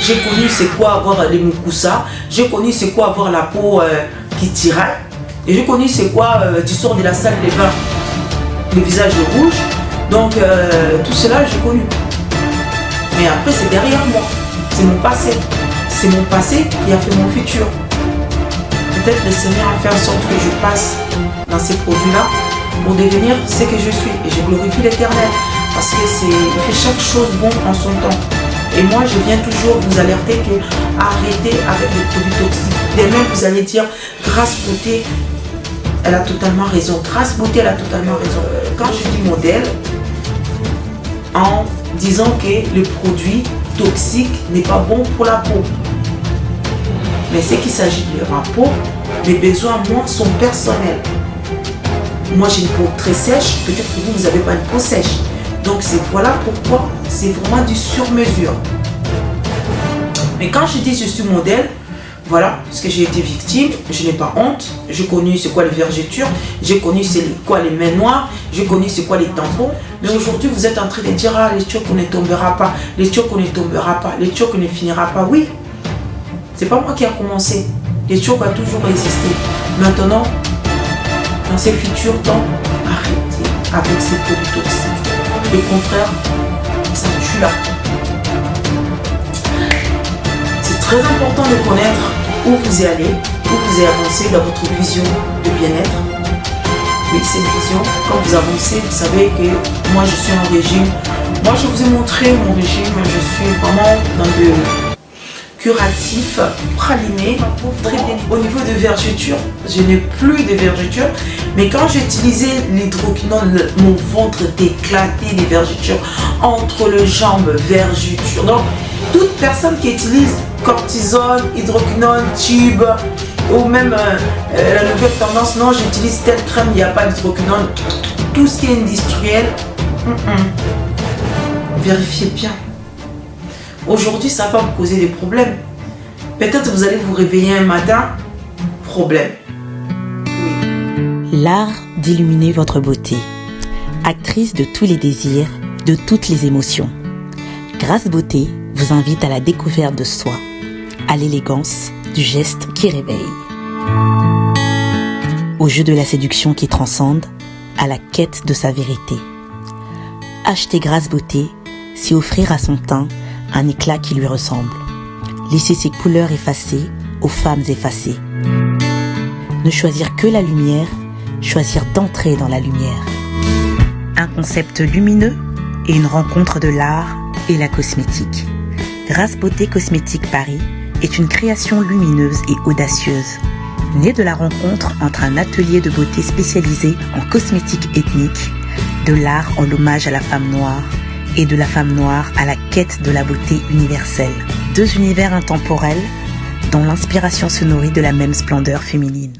J'ai connu c'est quoi avoir les mucosa. J'ai connu c'est quoi avoir la peau qui tiraille. Et j'ai connu c'est quoi tu sors de la salle de bain, le visage rouge. Donc tout cela j'ai connu. Mais après c'est derrière moi. C'est mon passé. C'est mon passé qui a fait mon futur. Peut-être le Seigneur a fait en sorte que je passe dans ces produits-là pour devenir ce que je suis. Et je glorifie l'Éternel. Parce que il fait chaque chose bon en son temps. Et moi, je viens toujours vous alerter que arrêtez avec les produits toxiques. Demain, vous allez dire, Grâce Beauté, elle a totalement raison. Grâce Beauté, elle a totalement raison. Quand je dis modèle, en disant que le produit toxique n'est pas bon pour la peau. Mais c'est qu'il s'agit de ma peau, mes besoins, moi, sont personnels. Moi, j'ai une peau très sèche. Peut-être que vous n'avez pas une peau sèche. Donc, voilà pourquoi c'est vraiment du sur-mesure. Mais quand je dis je suis modèle, voilà, parce que j'ai été victime, je n'ai pas honte. J'ai connu c'est quoi les vergetures, j'ai connu c'est quoi les mains noires, j'ai connu c'est quoi les tampons. Mais aujourd'hui, vous êtes en train de dire, ah, les tchocs ne tombera pas, les tchocs ne tombera pas, les tchocs ne finira pas. Oui, c'est pas moi qui a commencé. Les tchocs a toujours existé. Maintenant, dans ces futurs temps, arrêtez avec ces produits toxiques. Le contraire, ça tue là. C'est très important de connaître où vous allez, où vous allez avancer dans votre vision de bien-être. Oui, c'est une vision. Quand vous avancez, vous savez que moi je suis en régime. Moi je vous ai montré mon régime. Je suis vraiment dans le curatif, praliné, très bien. Au niveau de vergetures, je n'ai plus de vergetures. Mais quand j'utilisais l'hydroquinone, mon ventre éclatait des vergetures entre les jambes, vergetures. Donc, toute personne qui utilise cortisone, hydroquinone, tube, ou même la nouvelle tendance, non, j'utilise telle crème, il n'y a pas d'hydroquinone. Tout ce qui est industriel, vérifiez bien. Aujourd'hui, ça va pas vous causer des problèmes. Peut-être vous allez vous réveiller un matin, problème. Oui. L'art d'illuminer votre beauté. Actrice de tous les désirs, de toutes les émotions. Grâce Beauté vous invite à la découverte de soi, à l'élégance du geste qui réveille. Au jeu de la séduction qui transcende, à la quête de sa vérité. Acheter Grâce Beauté, c'est offrir à son teint un éclat qui lui ressemble. Laisser ses couleurs effacées aux femmes effacées. Ne choisir que la lumière, choisir d'entrer dans la lumière. Un concept lumineux et une rencontre de l'art et la cosmétique. Grâce Beauté Cosmétique Paris est une création lumineuse et audacieuse. Née de la rencontre entre un atelier de beauté spécialisé en cosmétique ethnique, de l'art en hommage à la femme noire, et de la femme noire à la quête de la beauté universelle. Deux univers intemporels dont l'inspiration se nourrit de la même splendeur féminine.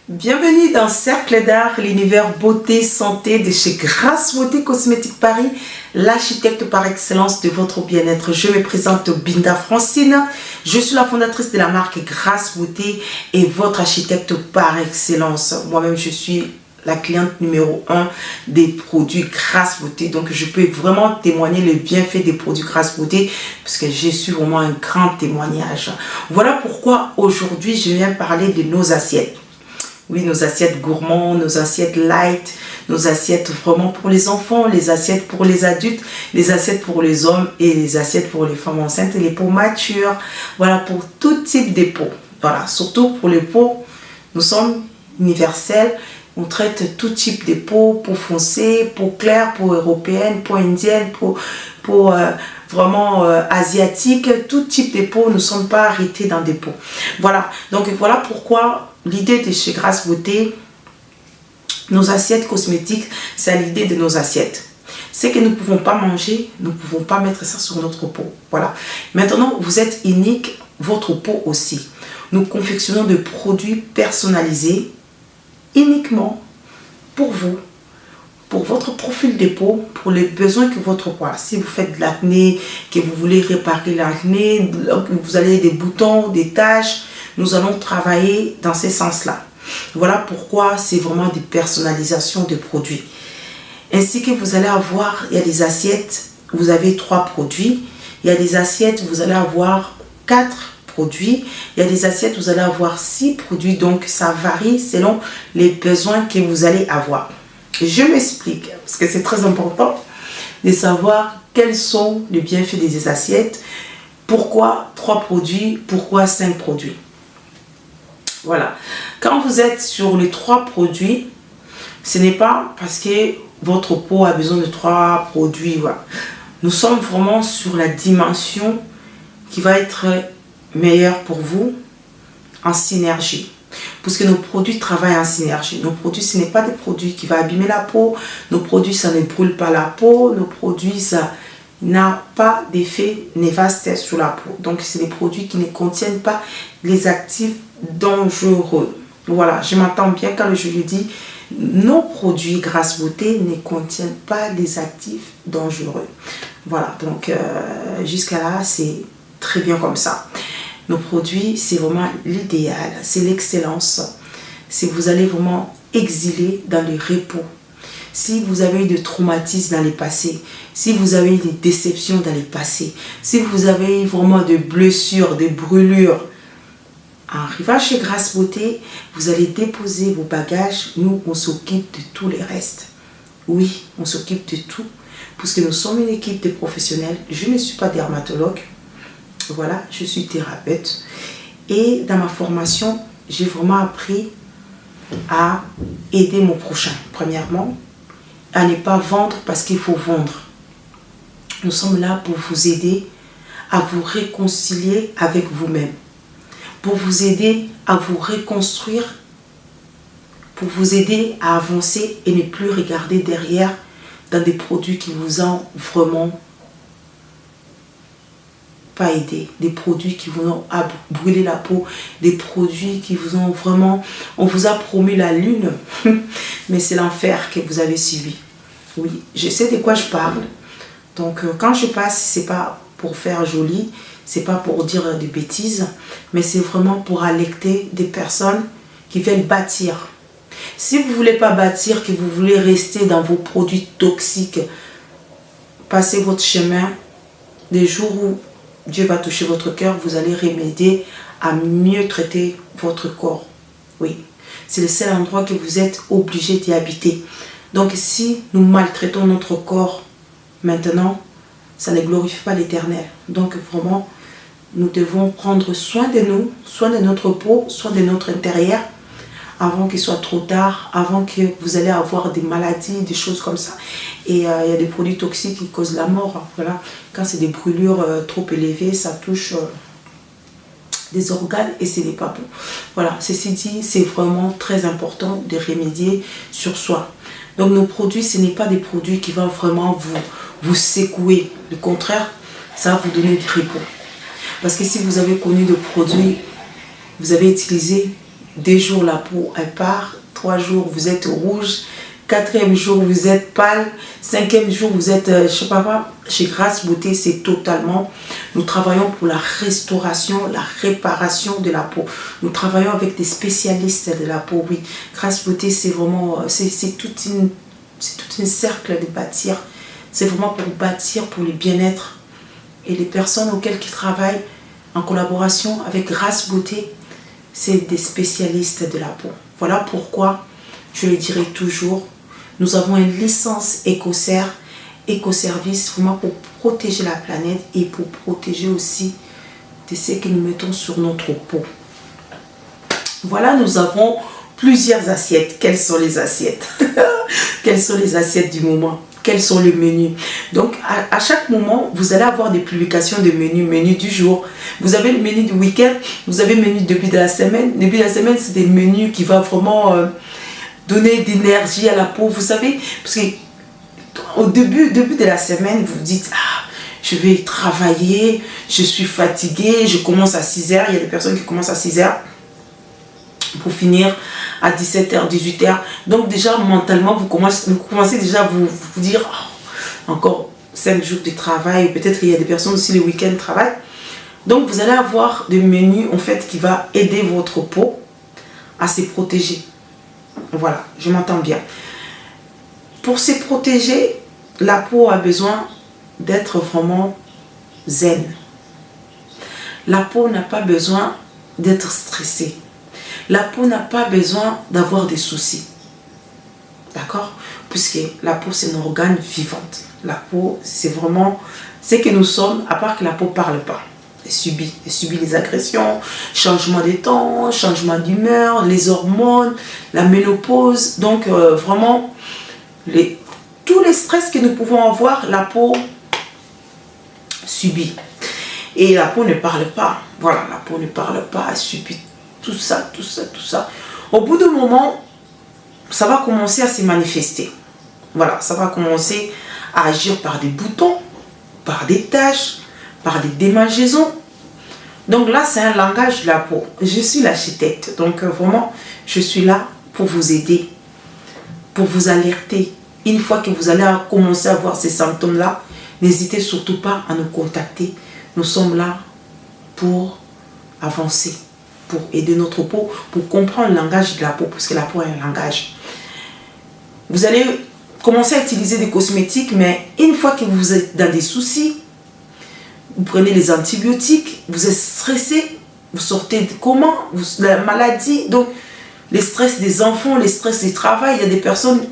Bienvenue dans Cercle d'Art, l'univers beauté santé de chez Grâce Beauté Cosmétique Paris, l'architecte par excellence de votre bien-être. Je me présente Binda Francine, je suis la fondatrice de la marque Grâce Beauté et votre architecte par excellence. Moi-même, je suis la cliente numéro 1 des produits Grâce Beauté. Donc, je peux vraiment témoigner les bienfaits des produits Grâce Beauté parce que j'ai su vraiment un grand témoignage. Voilà pourquoi aujourd'hui, je viens parler de nos assiettes. Oui, nos assiettes gourmandes, nos assiettes light, nos assiettes vraiment pour les enfants, les assiettes pour les adultes, les assiettes pour les hommes et les assiettes pour les femmes enceintes et les peaux matures. Voilà, pour tout type de peaux. Voilà, surtout pour les peaux, nous sommes universels. On traite tout type de peau foncée, peau claire, peau européenne, peau indienne, peau vraiment asiatique. Tout type de peau, nous ne sommes pas arrêtés dans des peaux. Voilà, donc voilà pourquoi l'idée de chez Grâce Beauté, nos assiettes cosmétiques, c'est l'idée de nos assiettes. C'est que nous ne pouvons pas manger, nous ne pouvons pas mettre ça sur notre peau. Voilà. Maintenant, vous êtes unique, votre peau aussi. Nous confectionnons des produits personnalisés uniquement pour vous, pour votre profil de peau, pour les besoins que votre peau a. Si vous faites de l'acné, que vous voulez réparer l'acné, que vous avez des boutons, des taches, nous allons travailler dans ce sens-là. Voilà pourquoi c'est vraiment des personnalisations de produits. Ainsi que vous allez avoir, il y a des assiettes, vous avez 3 produits. Il y a des assiettes, vous allez avoir 4 produits. Il y a des assiettes, vous allez avoir 6 produits. Donc, ça varie selon les besoins que vous allez avoir. Je m'explique, parce que c'est très important de savoir quels sont les bienfaits des assiettes. Pourquoi 3 produits? Pourquoi 5 produits? Voilà. Quand vous êtes sur les 3 produits, ce n'est pas parce que votre peau a besoin de 3 produits. Voilà. Nous sommes vraiment sur la dimension qui va être meilleure pour vous en synergie. Parce que nos produits travaillent en synergie. Nos produits, ce n'est pas des produits qui vont abîmer la peau. Nos produits, ça ne brûle pas la peau. Nos produits, ça n'a pas d'effet néfaste sur la peau. Donc, c'est des produits qui ne contiennent pas les actifs dangereux. Voilà, je m'entends bien quand je le dis. Nos produits Grasse Beauté ne contiennent pas les actifs dangereux. Voilà, donc jusqu'à là, c'est très bien comme ça. Nos produits, c'est vraiment l'idéal, c'est l'excellence. Si vous allez vraiment exiler dans le repos, si vous avez eu des traumatismes dans le passé, si vous avez eu des déceptions dans le passé, si vous avez eu vraiment des blessures, des brûlures, en arrivant chez Grasse Beauté, vous allez déposer vos bagages. Nous, on s'occupe de tout le reste. Oui, on s'occupe de tout. Parce que nous sommes une équipe de professionnels. Je ne suis pas dermatologue. Voilà, je suis thérapeute. Et dans ma formation, j'ai vraiment appris à aider mon prochain. Premièrement, à ne pas vendre parce qu'il faut vendre. Nous sommes là pour vous aider à vous réconcilier avec vous-même. Pour vous aider à vous reconstruire, pour vous aider à avancer et ne plus regarder derrière dans des produits qui vous ont vraiment pas aidé, des produits qui vous ont brûlé la peau, des produits qui vous ont vraiment, on vous a promis la lune, mais c'est l'enfer que vous avez suivi. Oui, je sais de quoi je parle. Donc quand je passe, c'est pas pour faire joli, c'est pas pour dire des bêtises, mais c'est vraiment pour alerter des personnes qui veulent bâtir. Si vous ne voulez pas bâtir, que vous voulez rester dans vos produits toxiques, passez votre chemin. Des jours où Dieu va toucher votre cœur, vous allez remédier à mieux traiter votre corps. Oui, c'est le seul endroit que vous êtes obligé d'y habiter. Donc si nous maltraitons notre corps maintenant, ça ne glorifie pas l'Éternel. Donc vraiment, nous devons prendre soin de nous, soin de notre peau, soin de notre intérieur, avant qu'il soit trop tard, avant que vous allez avoir des maladies, des choses comme ça. Et il y a des produits toxiques qui causent la mort. Voilà. Quand c'est des brûlures trop élevées, ça touche des organes et ce n'est pas bon. Voilà, ceci dit, c'est vraiment très important de remédier sur soi. Donc nos produits, ce n'est pas des produits qui vont vraiment vous secouer. Le contraire, ça va vous donner du repos. Parce que si vous avez connu des produits, vous avez utilisé 2 jours la peau, elle part, 3 jours vous êtes rouge, 4e jour vous êtes pâle, 5e jour vous êtes, je sais pas quoi. Chez Grasse Beauté, c'est totalement, nous travaillons pour la restauration, la réparation de la peau. Nous travaillons avec des spécialistes de la peau, oui. Grasse Beauté, c'est vraiment, c'est tout un cercle de bâtir. C'est vraiment pour bâtir, pour le bien-être. Et les personnes auxquelles qui travaillent en collaboration avec Grasse Beauté, c'est des spécialistes de la peau. Voilà pourquoi, je le dirai toujours, nous avons une licence Ecoservice, vraiment pour protéger la planète et pour protéger aussi de ce que nous mettons sur notre peau. Voilà, nous avons plusieurs assiettes. Quelles sont les assiettes? Quelles sont les assiettes du moment? Quels sont les menus? Donc, à chaque moment, vous allez avoir des publications de menus, menu du jour. Vous avez le menu du week-end, vous avez le menu du début de la semaine. Le début de la semaine, c'est des menus qui vont vraiment donner d'énergie à la peau. Vous savez, parce qu'au début de la semaine, vous dites, ah, je vais travailler, je suis fatiguée, je commence à 6h. Il y a des personnes qui commencent à 6h pour finir à 17h, 18h. Donc déjà, mentalement, vous commencez déjà à vous dire, oh, encore 5 jours de travail. Peut-être qu'il y a des personnes aussi les week-ends travaillent. Donc vous allez avoir des menus en fait qui va aider votre peau à se protéger. Voilà, je m'entends bien. Pour se protéger, la peau a besoin d'être vraiment zen. La peau n'a pas besoin d'être stressée. La peau n'a pas besoin d'avoir des soucis. D'accord? Puisque la peau, c'est un organe vivant. La peau, c'est vraiment ce que nous sommes, à part que la peau ne parle pas. Elle subit les agressions, changement des temps, changement d'humeur, les hormones, la ménopause. Donc, vraiment, tous les stress que nous pouvons avoir, la peau subit. Et la peau ne parle pas. Voilà, la peau ne parle pas, elle subit tout ça. Au bout d'un moment, ça va commencer à se manifester. Voilà, ça va commencer à agir par des boutons, par des taches, par des démangeaisons. Donc là, c'est un langage de la peau. Je suis l'architecte. Donc vraiment, je suis là pour vous aider, pour vous alerter. Une fois que vous allez commencer à voir ces symptômes-là, n'hésitez surtout pas à nous contacter. Nous sommes là pour avancer, pour aider notre peau, pour comprendre le langage de la peau, parce que la peau a un langage. Vous allez commencer à utiliser des cosmétiques, mais une fois que vous êtes dans des soucis, vous prenez les antibiotiques, vous êtes stressé, vous sortez de comment, la maladie, donc les stress des enfants, les stress du travail, il y a des personnes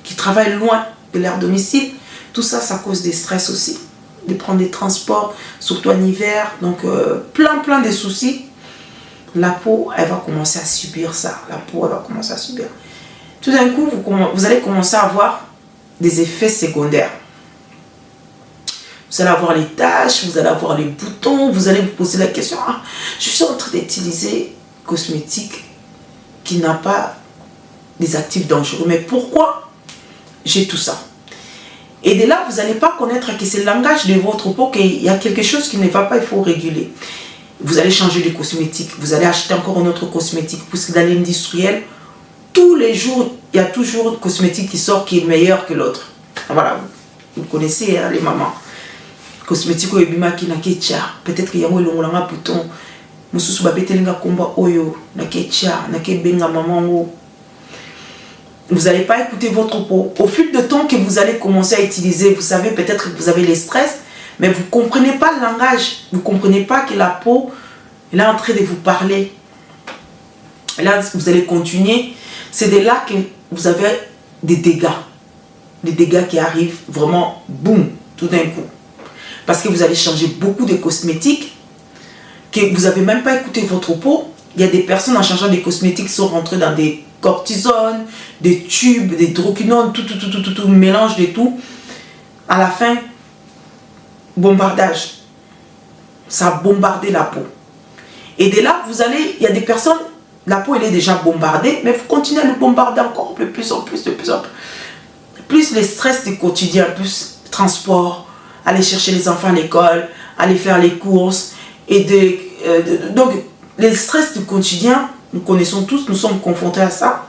qui travaillent loin de leur domicile, tout ça, ça cause des stress aussi, de prendre des transports, surtout en hiver, donc plein de soucis. La peau, elle va commencer à subir ça, la peau, elle va commencer à subir. Tout d'un coup, vous allez commencer à avoir des effets secondaires. Vous allez avoir les taches, vous allez avoir les boutons, vous allez vous poser la question, je suis en train d'utiliser cosmétique qui n'a pas des actifs dangereux, mais pourquoi j'ai tout ça? Et de là, vous n'allez pas connaître que c'est le langage de votre peau, qu'il y a quelque chose qui ne va pas, il faut réguler. Vous allez changer de cosmétique, vous allez acheter encore un autre cosmétique, puisque dans l'industriel, tous les jours, il y a toujours un cosmétique qui sort qui est meilleur que l'autre. Voilà, vous connaissez hein, les mamans. Cosmétique au bima qui n'a qu'à peut-être qu'il y a un long bouton. Mususu babetelinga komba oyo na qu'à na benga maman. Vous n'allez pas écouter votre peau. Au fil de temps que vous allez commencer à utiliser, vous savez peut-être que vous avez les stress, mais vous ne comprenez pas le langage. Vous ne comprenez pas que la peau elle est en train de vous parler. Et là, vous allez continuer. C'est de là que vous avez des dégâts. Des dégâts qui arrivent vraiment, boum, tout d'un coup. Parce que vous allez changer beaucoup de cosmétiques, que vous n'avez même pas écouté votre peau. Il y a des personnes en changeant des cosmétiques qui sont rentrées dans des cortisones, des tubes, des hydroquinones, tout, mélange de tout. À la fin, bombardage. Ça a bombardé la peau. Et de là, vous allez, il y a des personnes, la peau elle est déjà bombardée, mais vous continuez à le bombarder encore de plus en plus. Plus les stress du quotidien, plus transport, aller chercher les enfants à l'école, aller faire les courses. Donc, les stress du quotidien, nous connaissons tous, nous sommes confrontés à ça,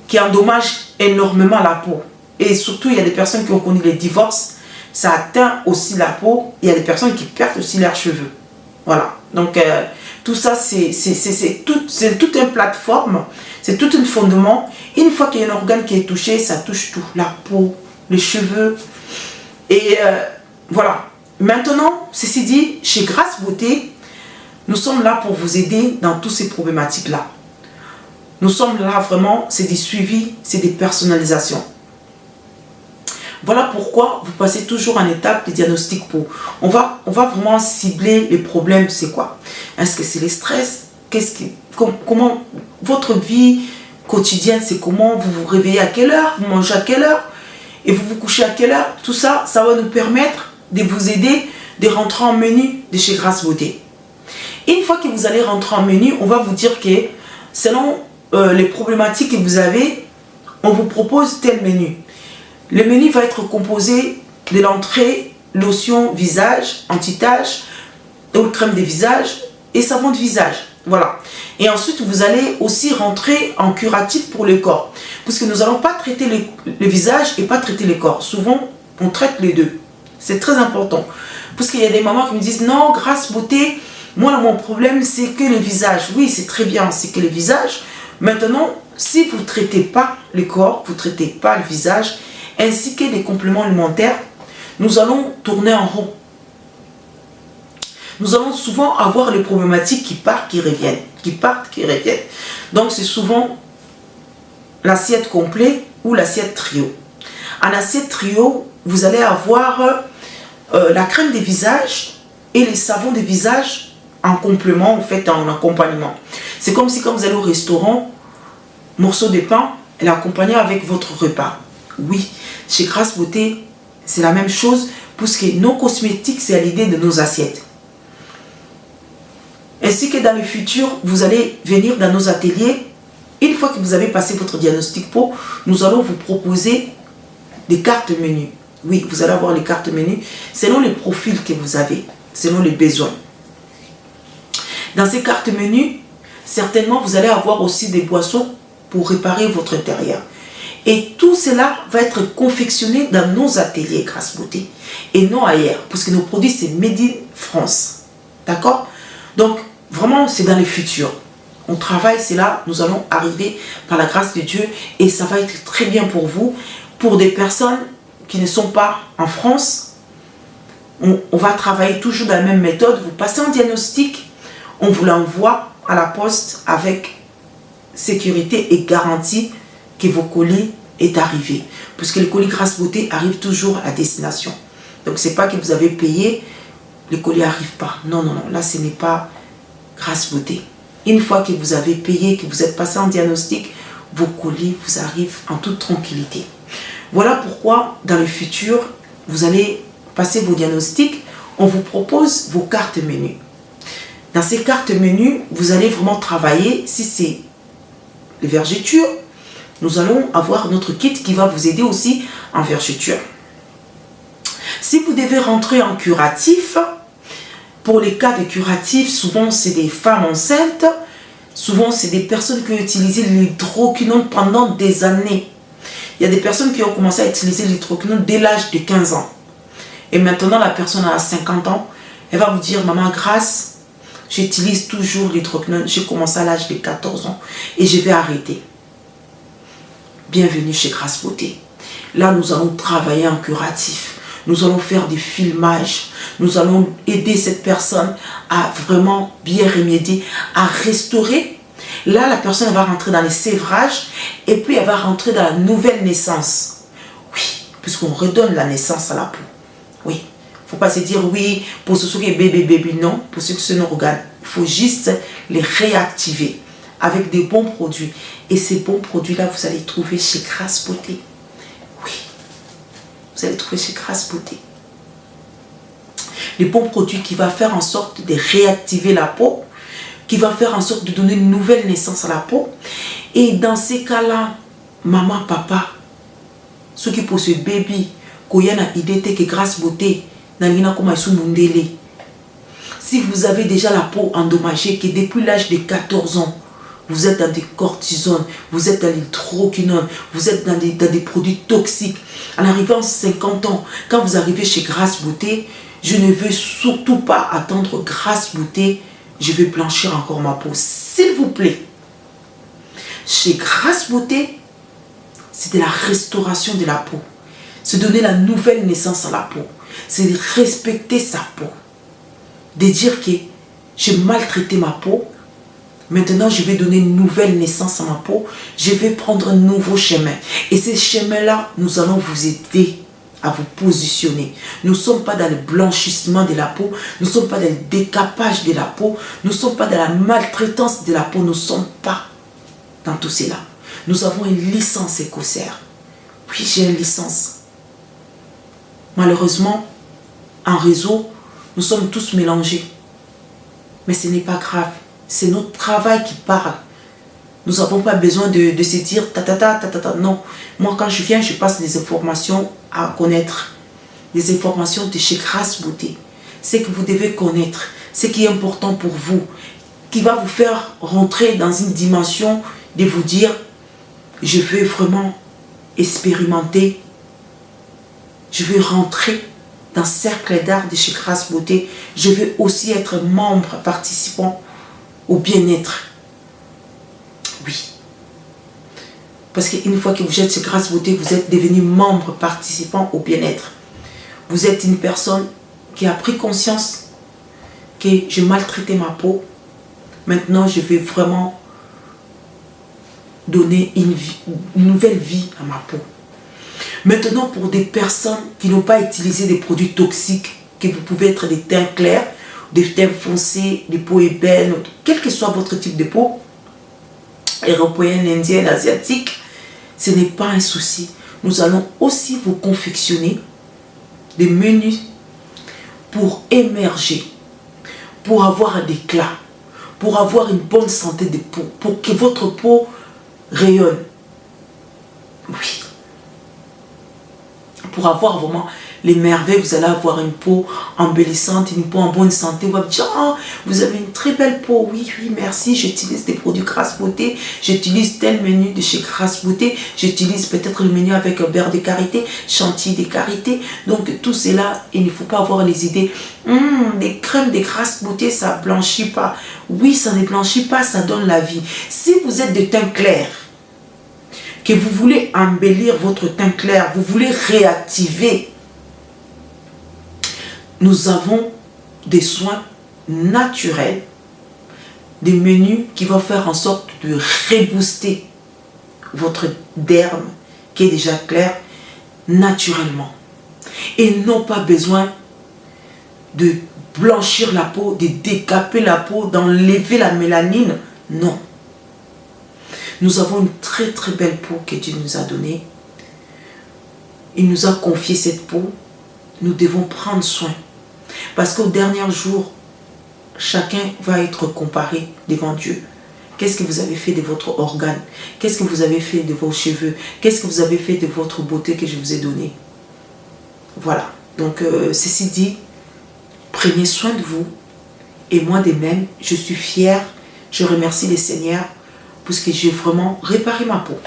qui endommage énormément la peau. Et surtout, il y a des personnes qui ont connu les divorces, ça atteint aussi la peau. Il y a des personnes qui perdent aussi leurs cheveux. Voilà. Donc, tout ça, c'est toute une plateforme, c'est tout un fondement. Une fois qu'il y a un organe qui est touché, ça touche tout. La peau, les cheveux. Et voilà. Maintenant, ceci dit, chez Grâce Beauté, nous sommes là pour vous aider dans toutes ces problématiques-là. Nous sommes là vraiment, c'est des suivis, c'est des personnalisations. Voilà pourquoi vous passez toujours en étape de diagnostic peau. On va vraiment cibler les problèmes, c'est quoi? Est-ce que c'est les stress? Comment votre vie quotidienne, c'est comment vous vous réveillez à quelle heure? Vous mangez à quelle heure? Et vous vous couchez à quelle heure? Tout ça, ça va nous permettre de vous aider de rentrer en menu de chez Grâce Beauté. Une fois que vous allez rentrer en menu, on va vous dire que selon les problématiques que vous avez, on vous propose tel menu. Le menu va être composé de l'entrée, lotion visage, anti-tache, crème de visage et savon de visage. Voilà. Et ensuite, vous allez aussi rentrer en curatif pour le corps. Puisque nous n'allons pas traiter le visage et pas traiter le corps. Souvent, on traite les deux. C'est très important. Parce qu'il y a des mamans qui me disent, non, Grâce Beauté, moi, mon problème, c'est que le visage. Oui, c'est très bien, c'est que le visage. Maintenant, si vous ne traitez pas le corps, vous ne traitez pas le visage, ainsi que les compléments alimentaires, nous allons tourner en rond. nous allons souvent avoir les problématiques qui partent, qui reviennent, qui partent, qui reviennent. Donc c'est souvent l'assiette complète ou l'assiette trio. En assiette trio, vous allez avoir la crème des visages et les savons des visages en complément, en fait, en accompagnement. C'est comme si quand vous allez au restaurant, morceau de pain, elle est accompagnée avec votre repas. Oui, chez Grâce Beauté, c'est la même chose, puisque nos cosmétiques, c'est à l'idée de nos assiettes. Ainsi que dans le futur, vous allez venir dans nos ateliers. Une fois que vous avez passé votre diagnostic peau, nous allons vous proposer des cartes menus. Oui, vous allez avoir les cartes menus selon les profils que vous avez, selon les besoins. Dans ces cartes menus, certainement, vous allez avoir aussi des boissons pour réparer votre intérieur. Et tout cela va être confectionné dans nos ateliers Grâce Beauté et non ailleurs, parce que nos produits, c'est Made in France. D'accord? Donc, vraiment, c'est dans le futur. On travaille, c'est là, nous allons arriver par la grâce de Dieu et ça va être très bien pour vous. Pour des personnes qui ne sont pas en France, on va travailler toujours dans la même méthode. Vous passez un diagnostic, on vous l'envoie à la poste avec sécurité et garantie que vos colis est arrivé. Puisque le colis Grâce Beauté arrive toujours à destination. Donc, ce n'est pas que vous avez payé, le colis n'arrive pas. Non, non, non, là, ce n'est pas Grâce Beauté. Une fois que vous avez payé, que vous êtes passé en diagnostic, vos colis vous arrivent en toute tranquillité. Voilà pourquoi, dans le futur, vous allez passer vos diagnostics, on vous propose vos cartes menus. Dans ces cartes menus, vous allez vraiment travailler, si c'est les vergetures, nous allons avoir notre kit qui va vous aider aussi en vergeture. Si vous devez rentrer en curatif, pour les cas de curatif, souvent c'est des femmes enceintes, souvent c'est des personnes qui ont utilisé l'hydroquinone pendant des années. Il y a des personnes qui ont commencé à utiliser l'hydroquinone dès l'âge de 15 ans. Et maintenant la personne a 50 ans, elle va vous dire, maman Grâce, j'utilise toujours l'hydroquinone, j'ai commencé à l'âge de 14 ans et je vais arrêter. Bienvenue chez Grâce Beauté. Là, nous allons travailler en curatif. Nous allons faire des filmages. Nous allons aider cette personne à vraiment bien remédier, à restaurer. Là, la personne va rentrer dans les sévrages et puis elle va rentrer dans la nouvelle naissance. Oui, puisqu'on redonne la naissance à la peau. Oui, il ne faut pas se dire oui, pour ceux qui sont bébé, non, pour ceux qui sont nos organes. Il faut juste les réactiver avec des bons produits. Et ces bons produits-là, vous allez trouver chez Grâce Beauté. Oui, vous allez trouver chez Grâce Beauté. Les bons produits qui vont faire en sorte de réactiver la peau, qui va faire en sorte de donner une nouvelle naissance à la peau. Et dans ces cas-là, maman, papa, ceux qui posent ce bébé, qu'il y a une idée que Grâce Beauté, si vous avez déjà la peau endommagée, que depuis l'âge de 14 ans, vous êtes dans des cortisones, vous êtes dans l'hydroquinone, vous êtes dans des produits toxiques. En arrivant à 50 ans, quand vous arrivez chez Grâce Beauté, je ne veux surtout pas attendre Grâce Beauté, je vais blanchir encore ma peau. S'il vous plaît, chez Grâce Beauté, c'est de la restauration de la peau. C'est donner la nouvelle naissance à la peau. C'est respecter sa peau. De dire que j'ai maltraité ma peau. Maintenant, je vais donner une nouvelle naissance à ma peau. Je vais prendre un nouveau chemin. Et ce chemin-là, nous allons vous aider à vous positionner. Nous ne sommes pas dans le blanchissement de la peau. Nous ne sommes pas dans le décapage de la peau. Nous ne sommes pas dans la maltraitance de la peau. Nous ne sommes pas dans tout cela. Nous avons une licence écossaire. Oui, j'ai une licence. Malheureusement, en réseau, nous sommes tous mélangés. Mais ce n'est pas grave. C'est notre travail qui parle. Nous n'avons pas besoin de se dire ta. Non. Moi, quand je viens, je passe des informations à connaître. Des informations de chez Grâce Beauté. Ce que vous devez connaître. Ce qui est important pour vous. Qui va vous faire rentrer dans une dimension de vous dire je veux vraiment expérimenter. Je veux rentrer dans le cercle d'art de chez Grâce Beauté. Je veux aussi être membre, participant au bien-être. Oui. Parce qu'une fois que vous êtes chez Grâce Beauté, vous êtes devenu membre, participant au bien-être. Vous êtes une personne qui a pris conscience que je maltraitais ma peau. Maintenant, je vais vraiment donner une nouvelle vie à ma peau. Maintenant, pour des personnes qui n'ont pas utilisé des produits toxiques, que vous pouvez être des teints clairs, des teints foncés, des peaux ébènes, quel que soit votre type de peau, européenne, indienne, asiatique, ce n'est pas un souci. Nous allons aussi vous confectionner des menus pour émerger, pour avoir un éclat, pour avoir une bonne santé de peau, pour que votre peau rayonne. Oui. Pour avoir vraiment les merveilles, vous allez avoir une peau embellissante, une peau en bonne santé. Vous allez dire, oh, vous avez une très belle peau. Oui, oui, merci. J'utilise des produits Grasse Beauté. J'utilise tel menu de chez Grasse Beauté. J'utilise peut-être le menu avec un beurre de karité, chantilly de karité. Donc, tout cela, il ne faut pas avoir les idées. Les crèmes de Grasse Beauté, ça ne blanchit pas. Oui, ça ne blanchit pas, ça donne la vie. Si vous êtes de teint clair, que vous voulez embellir votre teint clair, vous voulez réactiver, nous avons des soins naturels, des menus qui vont faire en sorte de rebooster votre derme qui est déjà clair naturellement. Et non pas besoin de blanchir la peau, de décaper la peau, d'enlever la mélanine. Non. Nous avons une très très belle peau que Dieu nous a donnée. Il nous a confié cette peau. Nous devons prendre soin. Parce qu'au dernier jour, chacun va être comparé devant Dieu. Qu'est-ce que vous avez fait de votre organe? Qu'est-ce que vous avez fait de vos cheveux? Qu'est-ce que vous avez fait de votre beauté que je vous ai donnée? Voilà. Donc, ceci dit, prenez soin de vous. Et moi de même, je suis fière. Je remercie le Seigneur parce que j'ai vraiment réparé ma peau.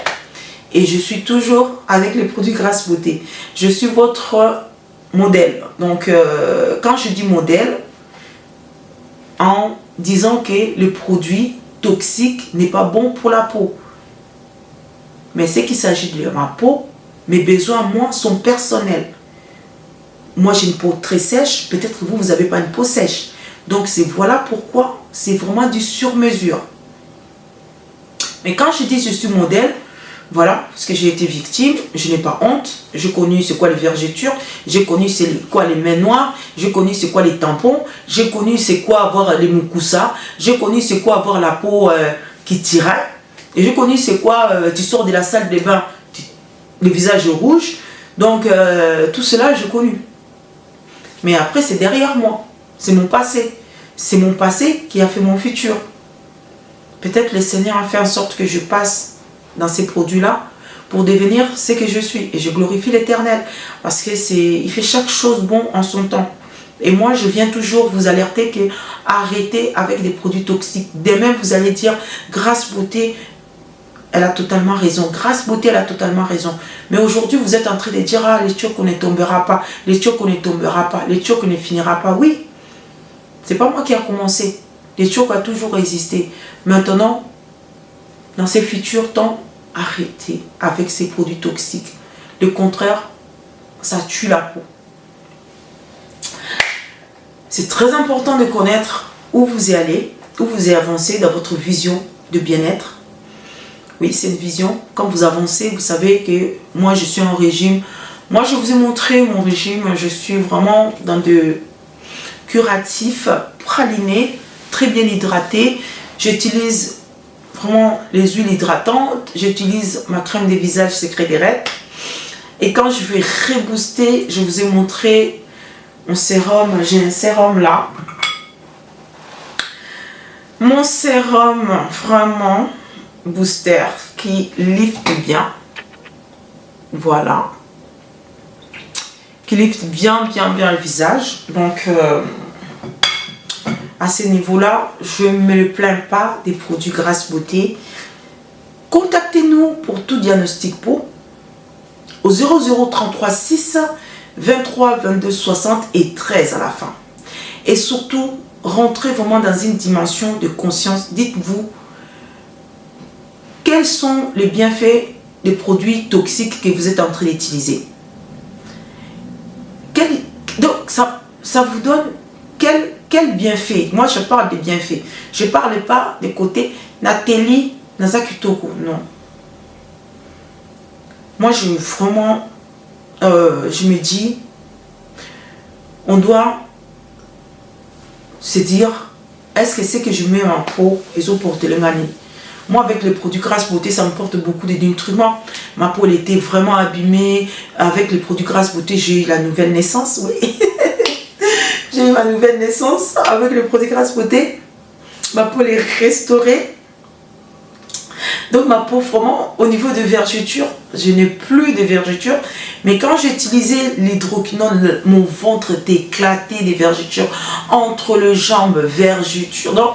Et je suis toujours avec les produits Grasse Beauté. Je suis votre modèle. Donc, quand je dis modèle, en disant que le produit toxique n'est pas bon pour la peau. Mais c'est qu'il s'agit de ma peau, mes besoins, moi, sont personnels. Moi, j'ai une peau très sèche. Peut-être que vous n'avez pas une peau sèche. Donc, voilà pourquoi c'est vraiment du sur-mesure. Mais quand je dis je suis modèle, voilà, parce que j'ai été victime, je n'ai pas honte. J'ai connu c'est quoi les vergetures, j'ai connu c'est quoi les mains noires, j'ai connu c'est quoi les tampons, j'ai connu c'est quoi avoir les mucosa, j'ai connu c'est quoi avoir la peau qui tirait, et j'ai connu c'est quoi tu sors de la salle de bain, le visage rouge. Donc tout cela j'ai connu. Mais après c'est derrière moi, c'est mon passé. C'est mon passé qui a fait mon futur. Peut-être le Seigneur a fait en sorte que je passe dans ces produits-là pour devenir ce que je suis. Et je glorifie l'Éternel parce que il fait chaque chose bon en son temps. Et moi, je viens toujours vous alerter que arrêtez avec des produits toxiques. Demain, vous allez dire, Grasse Beauté, elle a totalement raison. Grasse Beauté, elle a totalement raison. Mais aujourd'hui, vous êtes en train de dire, ah, l'Éthiopie ne tombera pas, l'Éthiopie ne tombera pas, l'Éthiopie ne finira pas. Oui, c'est pas moi qui a commencé. L'Éthiopie a toujours existé. Maintenant, dans ces futurs temps, arrêtez avec ces produits toxiques. Le contraire, ça tue la peau. C'est très important de connaître où vous allez, où vous avancez dans votre vision de bien-être. Oui, c'est une vision. Quand vous avancez, vous savez que moi, je suis en régime. Moi, je vous ai montré mon régime. Je suis vraiment dans de curatifs, pralinés, très bien hydraté. J'utilise vraiment les huiles hydratantes. J'utilise ma crème de visage Secret des Raids. Et quand je vais rebooster, je vous ai montré mon sérum. J'ai un sérum là. Mon sérum vraiment booster qui lifte bien. Voilà. Qui lifte bien le visage. Donc, à ce niveau-là, je ne me plains pas des produits Grasse Beauté. Contactez-nous pour tout diagnostic peau au 0033 6 23 22 60 et 13 à la fin. Et surtout, rentrez vraiment dans une dimension de conscience. Dites-vous, quels sont les bienfaits des produits toxiques que vous êtes en train Donc, ça vous donne quel quel bienfait? Moi, je parle des bienfaits. Je ne parle pas des côtés Nathalie, Nazakitoko. Non. Moi, je me dis, on doit se dire, est-ce que c'est que je mets en peau et autres pour Télémanie? Moi, avec les produits Grâce Beauté, ça me porte beaucoup de nutriments. Ma peau, elle était vraiment abîmée. Avec les produits Grâce Beauté, j'ai eu la nouvelle naissance, oui. J'ai eu ma nouvelle naissance avec les produits Grâce Beauté. Ma peau, elle est restaurée. Donc, ma peau, vraiment, au niveau de vergeture, je n'ai plus de vergeture. Mais quand j'ai utilisé l'hydroquinone, mon ventre était éclaté des vergetures. Entre les jambes, vergetures. Donc,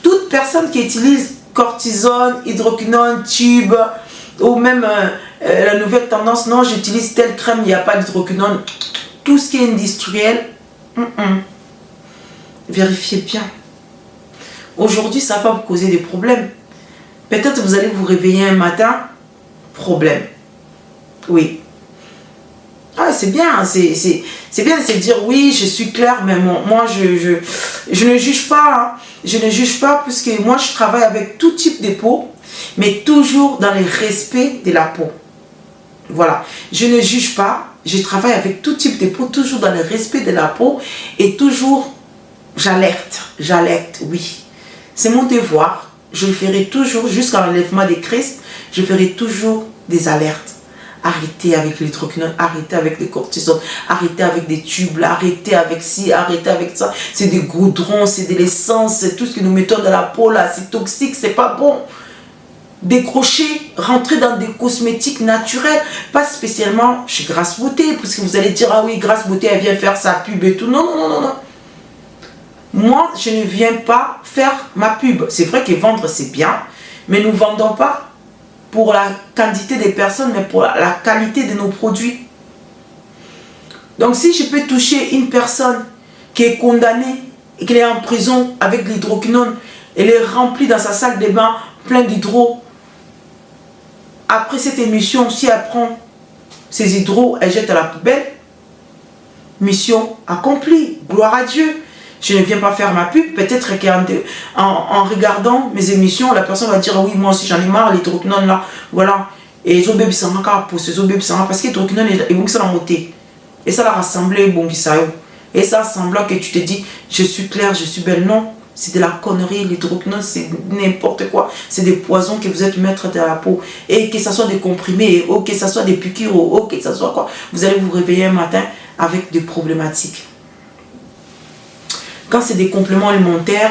toute personne qui utilise cortisone, hydroquinone, tube, ou même la nouvelle tendance, non, j'utilise telle crème, il n'y a pas d'hydroquinone. Tout ce qui est industriel, vérifiez bien. Aujourd'hui, ça va pas vous causer des problèmes. Peut-être vous allez vous réveiller un matin, problème. Oui. Ah, c'est bien, c'est bien de se dire oui, je suis claire, mais moi je ne juge pas. Hein. Je ne juge pas puisque moi je travaille avec tout type de peau, mais toujours dans le respect de la peau. Voilà. Je ne juge pas, je travaille avec tout type de peau, toujours dans le respect de la peau et toujours j'alerte, oui. C'est mon devoir. Je le ferai toujours, jusqu'à l'enlèvement des Christ, je ferai toujours des alertes. Arrêtez avec l'hydroquinone, arrêtez avec les cortisone, arrêtez avec des tubes, arrêtez avec ci, arrêtez avec ça. C'est des goudrons, c'est de l'essence, c'est tout ce que nous mettons dans la peau là, c'est toxique, c'est pas bon. Décrocher, rentrer dans des cosmétiques naturels, pas spécialement chez Grâce Beauté, puisque vous allez dire, ah oui, Grâce Beauté, elle vient faire sa pub et tout. Non. Moi, je ne viens pas faire ma pub. C'est vrai que vendre, c'est bien, mais nous ne vendons pas pour la quantité des personnes, mais pour la qualité de nos produits. Donc, si je peux toucher une personne qui est condamnée et qui est en prison avec l'hydroquinone, elle est remplie dans sa salle de bain, plein d'hydro. Après cette émission, si elle prend ces hydros, elle jette à la poubelle. Mission accomplie. Gloire à Dieu. Je ne viens pas faire ma pub. Peut-être qu'en regardant mes émissions, la personne va dire oui, moi aussi j'en ai marre, l'hydroquinone là, voilà. Et les bébés ça m'a pour ces bébés ça parce que l'hydroquinone est bon, ça l'a monté. Et ça l'a rassemblé, bon, et ça semblant que tu te dis, je suis claire, je suis belle. Non, c'est de la connerie. L'hydroquinone, c'est n'importe quoi. C'est des poisons que vous êtes mettre dans la peau. Et que ce soit des comprimés, ou que ce soit des piqûres, ou que ce soit quoi. Vous allez vous réveiller un matin avec des problématiques. Quand c'est des compléments alimentaires,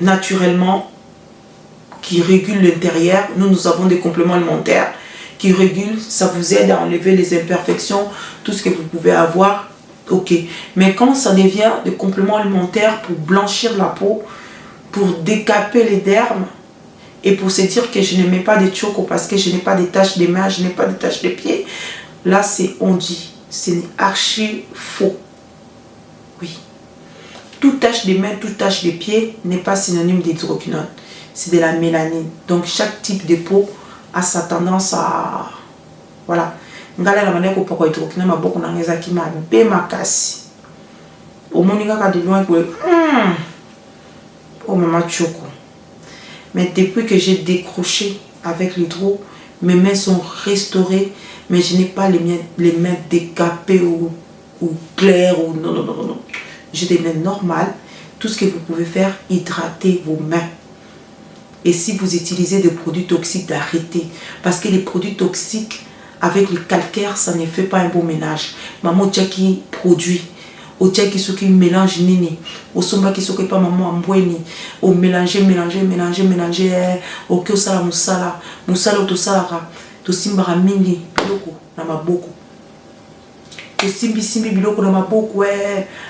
naturellement, qui régulent l'intérieur, nous avons des compléments alimentaires qui régulent, ça vous aide à enlever les imperfections, tout ce que vous pouvez avoir, ok. Mais quand ça devient des compléments alimentaires pour blanchir la peau, pour décaper les dermes, et pour se dire que je ne mets pas de choco parce que je n'ai pas de taches de mains, je n'ai pas de taches de pieds, là c'est on dit, c'est archi faux. Oui. Toute tache de mains, toute tache de pieds n'est pas synonyme d'hydroquinone. C'est de la mélanine. Donc chaque type de peau a sa tendance à... Voilà. Ngala la manière pour hydroquinone ma beaucoup n'angeza qui m'a bé ma casse. Au moins il y a de loin que oh maman choco. Mais depuis que j'ai décroché avec l'hydro, mes mains sont restaurées, mais je n'ai pas les mains décapées ou claires ou non. J'ai des mains normales. Tout ce que vous pouvez faire, hydrater vos mains. Et si vous utilisez des produits toxiques, d'arrêter. Parce que les produits toxiques, avec le calcaire, ça ne fait pas un bon ménage. Maman qui produit. Au tia qui se mélange nini. Au somba qui se pas maman amboueni. Au mélanger. Au que sala musala. Musala to salara. To simbara mingi. Biloko. Nama boko. To simbi biloko na maboko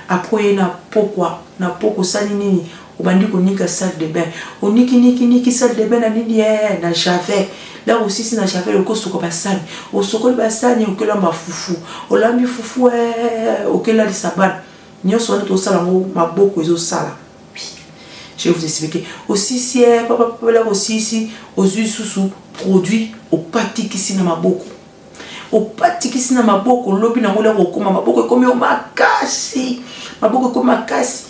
après na poko sali nini obandi konika salle de bain oniki salle de bain na nini na javel là aussi si na javel oko soko ba sali o soko ba sali okela mafufu olambi fufu okela lisabana nyoso wana to sala maboko ezo sala. Je vais vous expliquer aussi si papa là aussi si aux sous produit au pati kisi na maboko opatikisi na maboko lobi na ngole kokoma maboko komi o makasi maboko ko makasi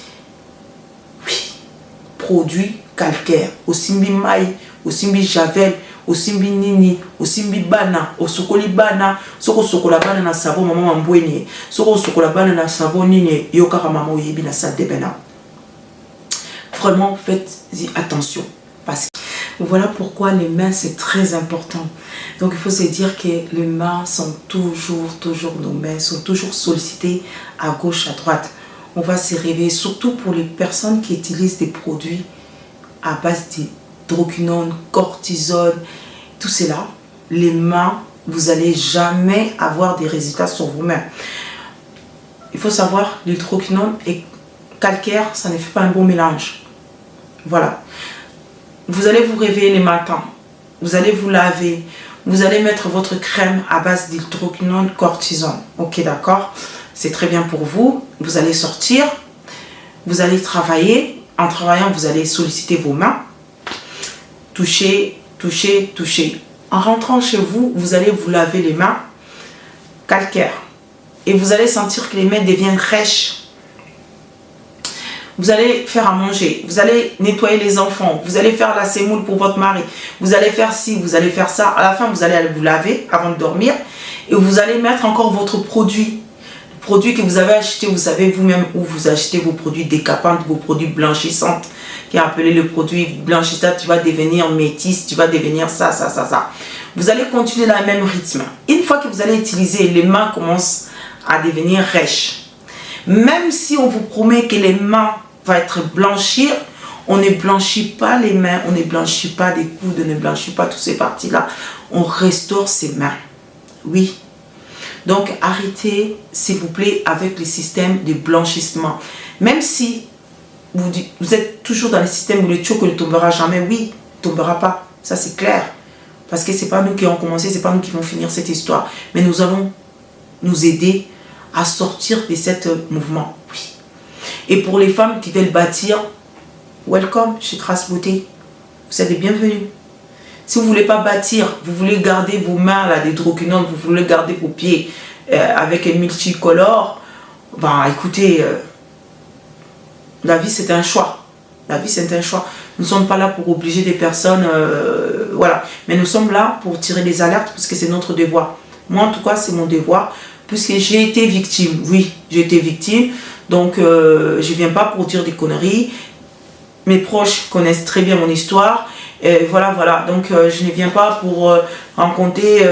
produits calcaires. Osimbi mai, osimbi javel, osimbi nini, osimbi bana, osokoli bana, soko sokola bana na savon maman mbweni, soko sokola bana na savon nini, yokara maman yebi na salle de bain. Vraiment, faites-y attention. Parce que voilà pourquoi les mains, c'est très important. Donc, il faut se dire que les mains sont toujours, nos mains sont toujours sollicitées à gauche, à droite. On va se réveiller, surtout pour les personnes qui utilisent des produits à base d'hydroquinone, cortisone, tout cela. Les mains, vous n'allez jamais avoir des résultats sur vos mains. Il faut savoir, l'hydroquinone et calcaire, ça ne fait pas un bon mélange. Voilà. Vous allez vous réveiller les matins. Vous allez vous laver. Vous allez mettre votre crème à base d'hydroquinone, cortisone. Ok, d'accord. C'est très bien pour vous. Vous allez sortir. Vous allez travailler. En travaillant, vous allez solliciter vos mains. Toucher, toucher, toucher. En rentrant chez vous, vous allez vous laver les mains. Calcaire. Et vous allez sentir que les mains deviennent rêches. Vous allez faire à manger, vous allez nettoyer les enfants, vous allez faire la semoule pour votre mari, vous allez faire ci, vous allez faire ça. À la fin, vous allez aller vous laver avant de dormir et vous allez mettre encore votre produit. Le produit que vous avez acheté, vous savez vous-même où vous achetez vos produits décapantes, vos produits blanchissants, qui est appelé le produit blanchissant. Tu vas devenir métisse, tu vas devenir ça. Vous allez continuer dans le même rythme. Une fois que vous allez utiliser, les mains commencent à devenir rêches. Même si on vous promet que les mains vont être blanchir, on ne blanchit pas les mains, on ne blanchit pas des coudes, on ne blanchit pas toutes ces parties-là. On restaure ses mains. Oui. Donc, arrêtez, s'il vous plaît, avec les systèmes de blanchissement. Même si vous êtes toujours dans le système où le tchoko ne tombera jamais, oui, ne tombera pas. Ça, c'est clair. Parce que ce n'est pas nous qui avons commencé, ce n'est pas nous qui vont finir cette histoire. Mais nous allons nous aider à sortir de ce mouvement. Oui. Et pour les femmes qui veulent bâtir, welcome chez Grâce Beauté. Vous êtes les bienvenus. Si vous ne voulez pas bâtir, vous voulez garder vos mains là, des hydroquinone, vous voulez garder vos pieds avec un multicolore, ben écoutez, la vie c'est un choix. La vie c'est un choix. Nous ne sommes pas là pour obliger des personnes, voilà. Mais nous sommes là pour tirer des alertes parce que c'est notre devoir. Moi en tout cas c'est mon devoir. Puisque j'ai été victime, oui, j'ai été victime, donc je ne viens pas pour dire des conneries. Mes proches connaissent très bien mon histoire, et voilà, donc je ne viens pas pour raconter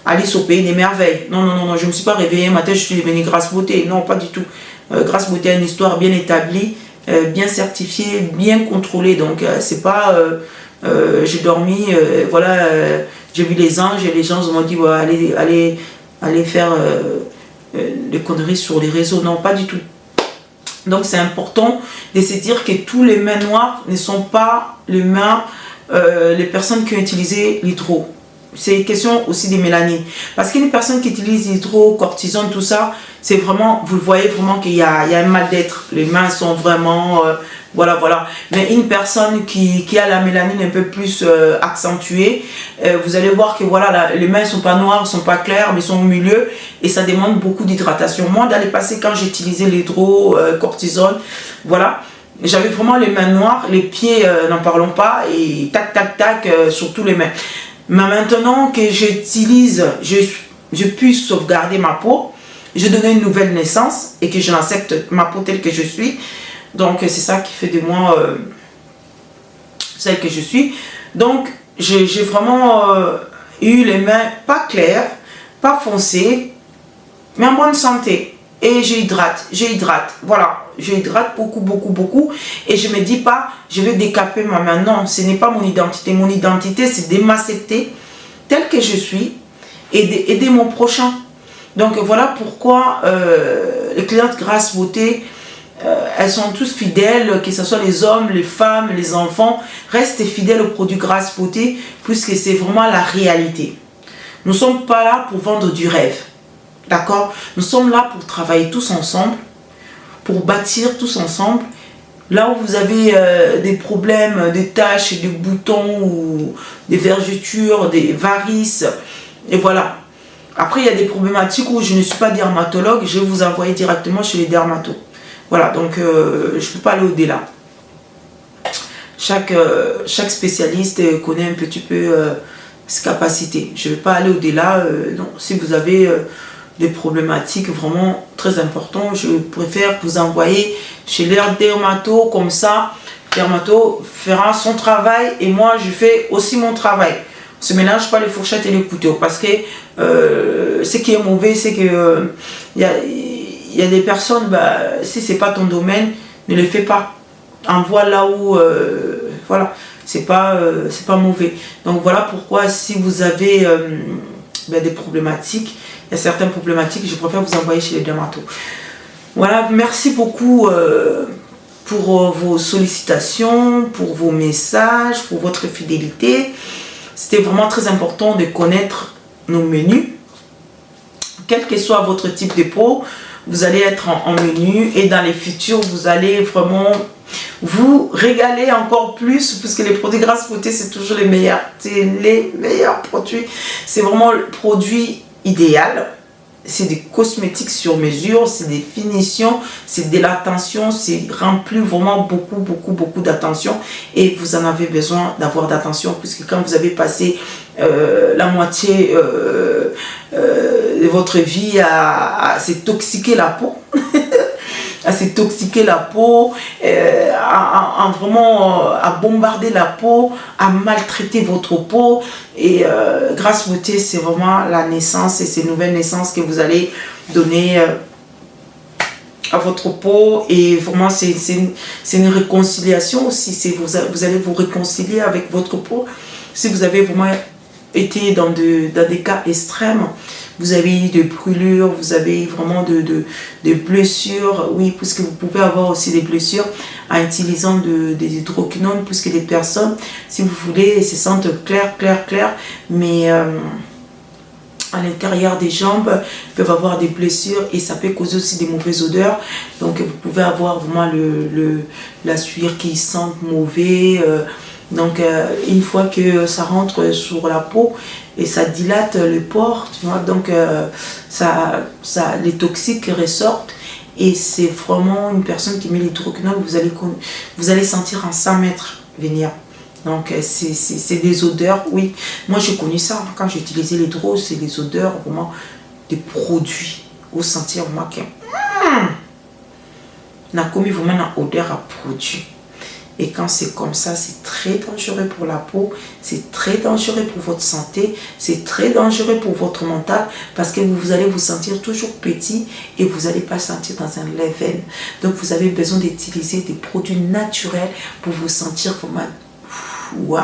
Alice au pays des merveilles. Non, je ne me suis pas réveillée un matin, je suis devenue Grâce Beauté, non, pas du tout. Grâce Beauté a une histoire bien établie, bien certifiée, bien contrôlée, donc c'est pas, j'ai dormi, voilà, j'ai vu les anges, et les gens m'ont dit, bah, allez faire des conneries sur les réseaux. Non, pas du tout. Donc, c'est important de se dire que tous les mains noires ne sont pas les mains, les personnes qui ont utilisé l'hydro. C'est une question aussi des mélanines. Parce qu'une personne qui utilise l'hydro, cortisone, tout ça, c'est vraiment, vous le voyez vraiment qu'il y a un mal-d'être. Les mains sont vraiment, voilà. Mais une personne qui a la mélanine un peu plus accentuée, vous allez voir que voilà, les mains ne sont pas noires, ne sont pas claires, mais sont au milieu. Et ça demande beaucoup d'hydratation. Moi, dans le passé, quand j'utilisais l'hydro, cortisone, voilà, j'avais vraiment les mains noires, les pieds, n'en parlons pas, et tac, sur tous les mains. Mais maintenant que j'utilise, je puisse sauvegarder ma peau, je donne une nouvelle naissance et que je l'accepte ma peau telle que je suis. Donc c'est ça qui fait de moi celle que je suis. Donc j'ai vraiment eu les mains pas claires, pas foncées, mais en bonne santé. Et j'hydrate, voilà, j'hydrate beaucoup. Et je ne me dis pas, je vais décaper ma main. Non, ce n'est pas mon identité. Mon identité, c'est de m'accepter tel que je suis et d'aider mon prochain. Donc voilà pourquoi les clientes Grâce Beauté, elles sont tous fidèles, que ce soit les hommes, les femmes, les enfants, restent fidèles aux produits Grâce Beauté, puisque c'est vraiment la réalité. Nous ne sommes pas là pour vendre du rêve. D'accord? Nous sommes là pour travailler tous ensemble, pour bâtir tous ensemble. Là où vous avez des problèmes, des taches, des boutons, ou des vergetures, des varices, et voilà. Après, il y a des problématiques où je ne suis pas dermatologue, je vais vous envoyer directement chez les dermatos. Voilà, donc je ne peux pas aller au-delà. chaque spécialiste connaît un petit peu ses capacités. Je ne vais pas aller au-delà. Non, si vous avez des problématiques vraiment très importantes, je préfère vous envoyer chez leur dermato, comme ça, dermato fera son travail et moi je fais aussi mon travail. On ne se mélange pas les fourchettes et les couteaux, parce que ce qui est mauvais, c'est que il y a des personnes, si ce n'est pas ton domaine, ne le fais pas. Envoie là où, voilà, c'est pas mauvais. Donc voilà pourquoi, si vous avez des problématiques, il y a certaines problématiques, je préfère vous envoyer chez les dermatos. Voilà, merci beaucoup pour vos sollicitations, pour vos messages, pour votre fidélité. C'était vraiment très important de connaître nos menus. Quel que soit votre type de peau, vous allez être en menu, et dans les futurs, vous allez vraiment vous régaler encore plus, puisque les produits Grâce Beauté, c'est toujours les meilleurs. C'est les meilleurs produits. C'est vraiment le produit idéal. C'est des cosmétiques sur mesure, c'est des finitions, c'est de l'attention, c'est rempli vraiment beaucoup d'attention, et vous en avez besoin d'avoir d'attention, puisque quand vous avez passé la moitié de votre vie à s'intoxiquer la peau, à s'intoxiquer la peau, à bombarder la peau, à maltraiter votre peau. Et Grâce Beauté, c'est vraiment la naissance et ces nouvelles naissances que vous allez donner à votre peau. Et vraiment, c'est une réconciliation aussi. Vous allez vous réconcilier avec votre peau. Si vous avez vraiment été dans des cas extrêmes, vous avez eu des brûlures, vous avez vraiment des blessures, oui, puisque vous pouvez avoir aussi des blessures en utilisant des hydroquinones, puisque les personnes, si vous voulez, se sentent claires, mais à l'intérieur des jambes, peuvent avoir des blessures, et ça peut causer aussi des mauvaises odeurs. Donc vous pouvez avoir vraiment la sueur qui sent mauvais. Donc une fois que ça rentre sur la peau et ça dilate les pores, tu vois, donc les toxiques ressortent, et c'est vraiment une personne qui met l'hydroquinone, vous allez sentir en 100 mètres venir. Donc c'est des odeurs, oui. Moi j'ai connu ça quand j'utilisais l'hydro, c'est des odeurs vraiment des produits. Vous sentir moi que n'a commis vraiment une odeur à produit. Et quand c'est comme ça, c'est très dangereux pour la peau, c'est très dangereux pour votre santé, c'est très dangereux pour votre mental, parce que vous allez vous sentir toujours petit et vous n'allez pas sentir dans un level. Donc vous avez besoin d'utiliser des produits naturels pour vous sentir vraiment waouh,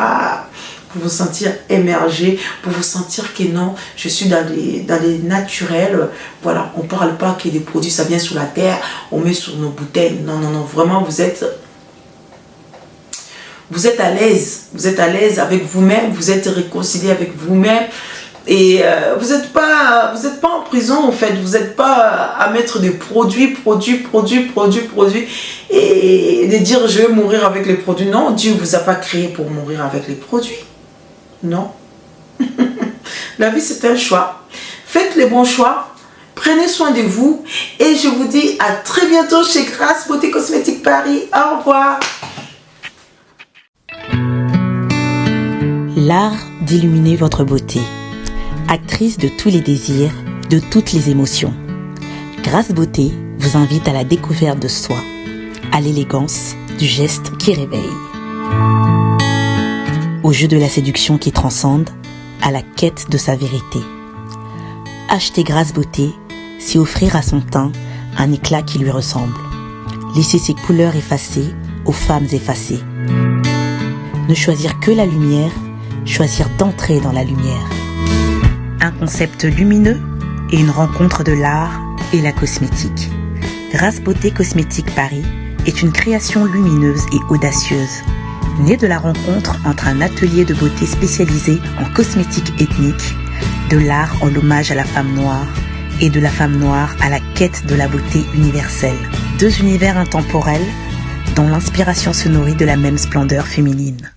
pour vous sentir émergé, pour vous sentir que non, je suis dans les naturels. Voilà, on ne parle pas que des produits, ça vient sur la terre, on met sur nos bouteilles. Non, vraiment vous êtes à l'aise avec vous-même, vous êtes réconcilié avec vous-même, et vous n'êtes pas en prison en fait, vous n'êtes pas à mettre des produits, et de dire je vais mourir avec les produits. Non, Dieu ne vous a pas créé pour mourir avec les produits. Non. La vie, c'est un choix. Faites les bons choix, prenez soin de vous, et je vous dis à très bientôt chez Grâce Beauté Cosmétique Paris. Au revoir. L'art d'illuminer votre beauté. Actrice de tous les désirs, de toutes les émotions. Grâce Beauté vous invite à la découverte de soi, à l'élégance du geste qui réveille. Au jeu de la séduction qui transcende, à la quête de sa vérité. Acheter Grâce Beauté, c'est offrir à son teint un éclat qui lui ressemble. Laisser ses couleurs effacées aux femmes effacées. Ne choisir que la lumière, choisir d'entrer dans la lumière. Un concept lumineux et une rencontre de l'art et la cosmétique. Grâce Beauté Cosmétique Paris est une création lumineuse et audacieuse, née de la rencontre entre un atelier de beauté spécialisé en cosmétique ethnique, de l'art en hommage à la femme noire et de la femme noire à la quête de la beauté universelle. Deux univers intemporels dont l'inspiration se nourrit de la même splendeur féminine.